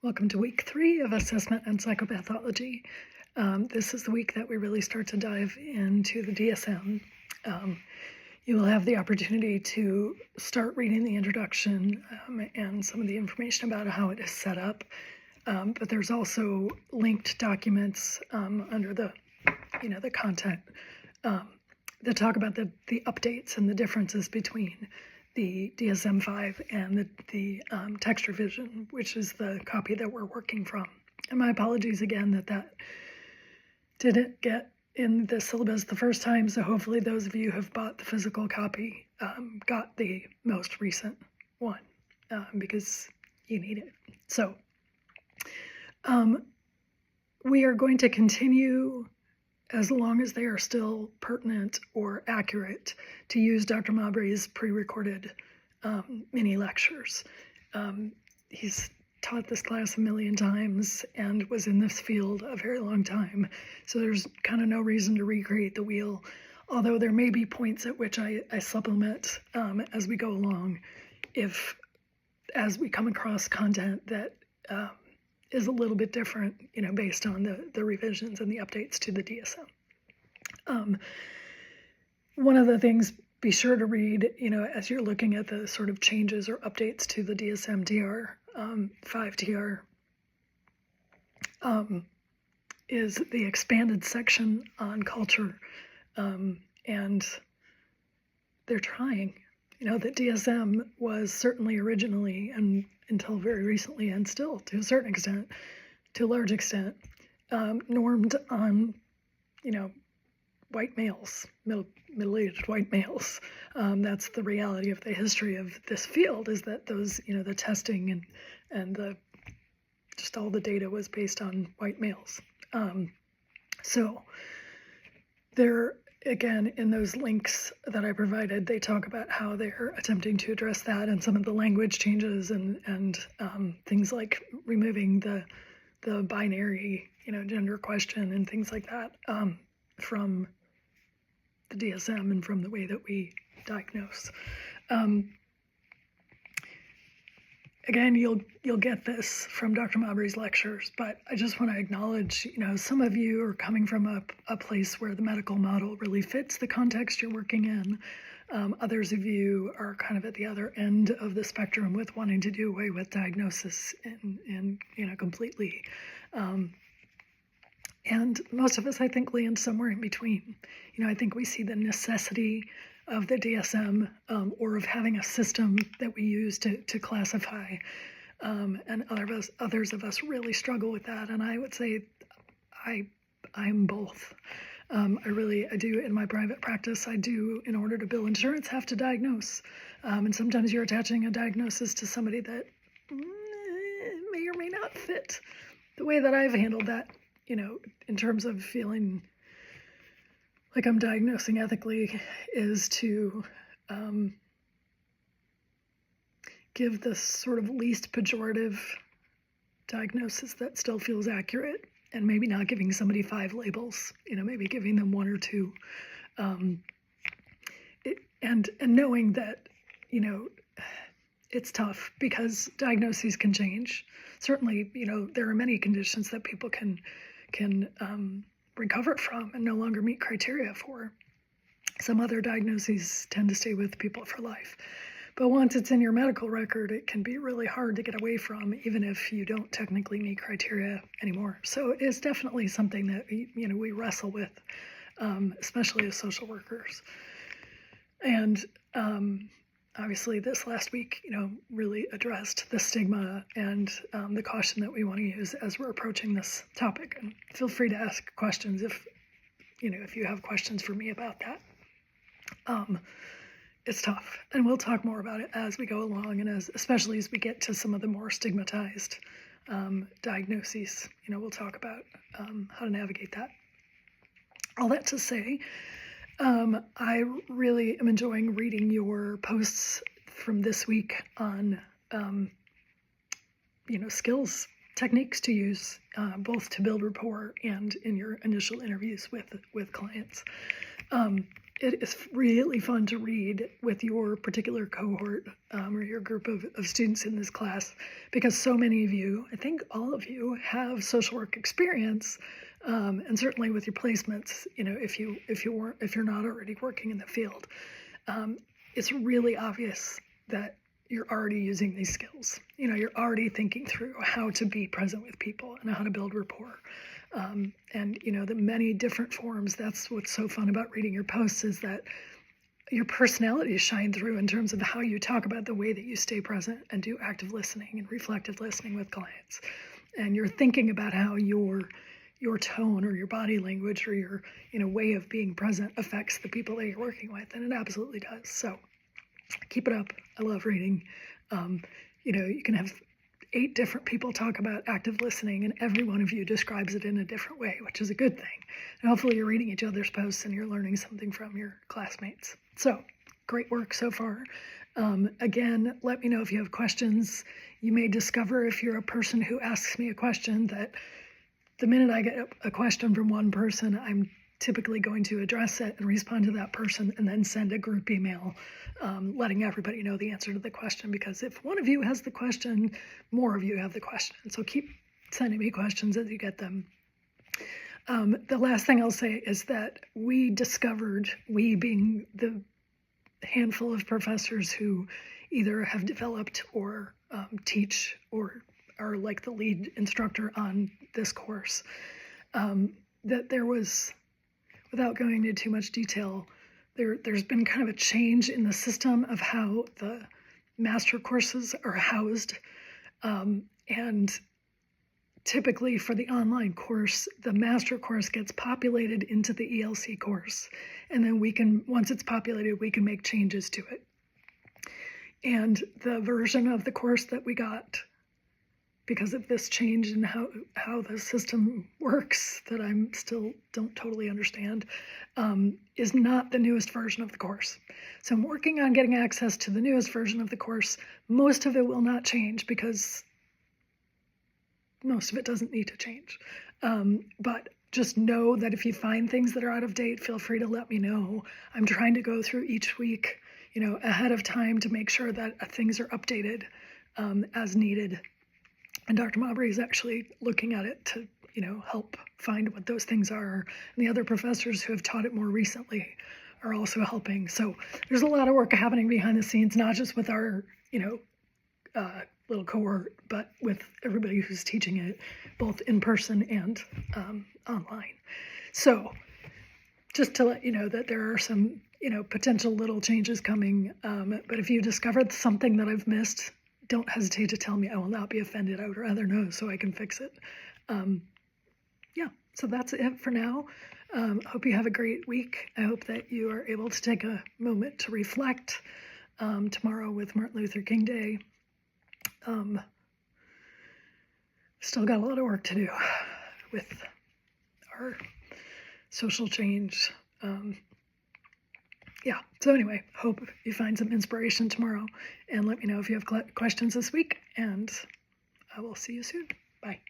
Welcome to week 3 of assessment and psychopathology. This is the week that we really start to dive into the DSM. You will have the opportunity to start reading the introduction and some of the information about how it is set up. But there's also linked documents under the content that talk about the updates and the differences between the DSM-5 and the text revision, which is the copy that we're working from. And my apologies again that didn't get in the syllabus the first time, so hopefully those of you who have bought the physical copy got the most recent one, because you need it. So we are going to continue, as long as they are still pertinent or accurate, to use Dr. Mabry's pre-recorded mini lectures. He's taught this class a million times and was in this field a very long time, so there's kind of no reason to recreate the wheel, although there may be points at which I supplement as we go along, as we come across content that is a little bit different, based on the revisions and the updates to the DSM. One of the things, be sure to read, as you're looking at the sort of changes or updates to the DSM-TR, 5TR, is the expanded section on culture, and they're trying. The DSM was certainly originally, and until very recently, and still to a certain extent, to a large extent, normed on, white males, middle-aged white males. That's the reality of the history of this field, is that those, the testing and just all the data was based on white males. So there, again, in those links that I provided, they talk about how they're attempting to address that and some of the language changes and things like removing the binary, gender question and things like that from the DSM and from the way that we diagnose. Again, you'll get this from Dr. Mabry's lectures, but I just want to acknowledge, some of you are coming from a place where the medical model really fits the context you're working in. Others of you are kind of at the other end of the spectrum with wanting to do away with diagnosis and completely. And most of us, I think, land somewhere in between. I think we see the necessity of the DSM or of having a system that we use to classify, and others of us really struggle with that. And I would say I'm both. I do in my private practice. I do, in order to bill insurance, have to diagnose, and sometimes you're attaching a diagnosis to somebody that may or may not fit. The way that I've handled that, in terms of feeling like I'm diagnosing ethically, is to give the sort of least pejorative diagnosis that still feels accurate, and maybe not giving somebody 5 labels, maybe giving them 1 or 2, and knowing that, it's tough because diagnoses can change. Certainly, there are many conditions that people can recover from and no longer meet criteria for. Some other diagnoses tend to stay with people for life. But once it's in your medical record, it can be really hard to get away from, even if you don't technically meet criteria anymore. So it's definitely something that we wrestle with, especially as social workers. And obviously this last week, really addressed the stigma and the caution that we want to use as we're approaching this topic. And feel free to ask questions if you have questions for me about that. It's tough, and we'll talk more about it as we go along, and especially as we get to some of the more stigmatized diagnoses. We'll talk about how to navigate that. All that to say, I really am enjoying reading your posts from this week on, skills, techniques to use, both to build rapport and in your initial interviews with clients. it is really fun to read with your particular cohort or your group of students in this class, because so many of you, I think all of you, have social work experience, and certainly with your placements, if you're not already working in the field, it's really obvious that you're already using these skills. You're already thinking through how to be present with people and how to build rapport. And the many different forms. That's what's so fun about reading your posts, is that your personalities shine through in terms of how you talk about the way that you stay present and do active listening and reflective listening with clients. And you're thinking about how your tone or your body language or your way of being present affects the people that you're working with, and it absolutely does. So keep it up. I love reading. You can have 8 different people talk about active listening, and every one of you describes it in a different way, which is a good thing. And hopefully you're reading each other's posts and you're learning something from your classmates. So great work so far. Again, let me know if you have questions. You may discover, if you're a person who asks me a question, that the minute I get a question from one person, I'm typically going to address it and respond to that person, and then send a group email letting everybody know the answer to the question, because if one of you has the question, more of you have the question. So keep sending me questions as you get them. The last thing I'll say is that we discovered, we being the handful of professors who either have developed or teach or are like the lead instructor on this course, that there was, without going into too much detail, there's been kind of a change in the system of how the master courses are housed. And typically for the online course, the master course gets populated into the ELC course. And then once it's populated, we can make changes to it. And the version of the course that we got, because of this change in how the system works that I'm still don't totally understand, is not the newest version of the course. So I'm working on getting access to the newest version of the course. Most of it will not change, because most of it doesn't need to change. But just know that if you find things that are out of date, feel free to let me know. I'm trying to go through each week, ahead of time, to make sure that things are updated as needed. And Dr. Mabry is actually looking at it to, help find what those things are. And the other professors who have taught it more recently are also helping. So there's a lot of work happening behind the scenes, not just with our, little cohort, but with everybody who's teaching it, both in person and online. So just to let you know that there are some, potential little changes coming. But if you discovered something that I've missed, don't hesitate to tell me. I will not be offended. I would rather know so I can fix it. So that's it for now. Hope you have a great week. I hope that you are able to take a moment to reflect tomorrow with Martin Luther King Day. Still got a lot of work to do with our social change. So anyway, hope you find some inspiration tomorrow, and let me know if you have questions this week, and I will see you soon. Bye.